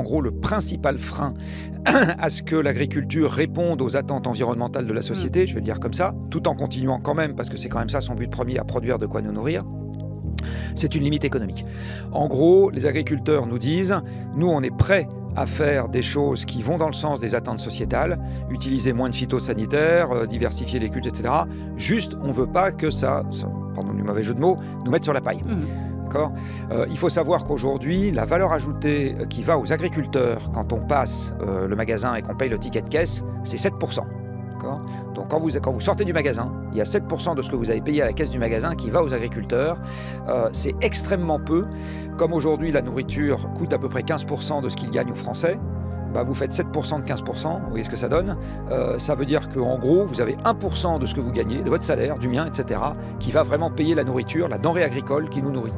gros le principal frein à ce que l'agriculture réponde aux attentes environnementales de la société, je vais le dire comme ça, tout en continuant quand même, parce que c'est quand même ça son but premier, à produire de quoi nous nourrir, c'est une limite économique. En gros, les agriculteurs nous disent, nous on est prêts à faire des choses qui vont dans le sens des attentes sociétales, utiliser moins de phytosanitaires, diversifier les cultes, etc. Juste, on ne veut pas que ça, pardon du mauvais jeu de mots, nous mette sur la paille. D'accord ? Il faut savoir qu'aujourd'hui, la valeur ajoutée qui va aux agriculteurs quand on passe le magasin et qu'on paye le ticket de caisse, c'est 7%. Donc quand vous sortez du magasin, il y a 7% de ce que vous avez payé à la caisse du magasin qui va aux agriculteurs. C'est extrêmement peu. Comme aujourd'hui la nourriture coûte à peu près 15% de ce qu'ils gagnent aux Français, vous faites 7% de 15%, vous voyez ce que ça donne. Ça veut dire qu'en gros, vous avez 1% de ce que vous gagnez, de votre salaire, du mien, etc., qui va vraiment payer la nourriture, la denrée agricole qui nous nourrit.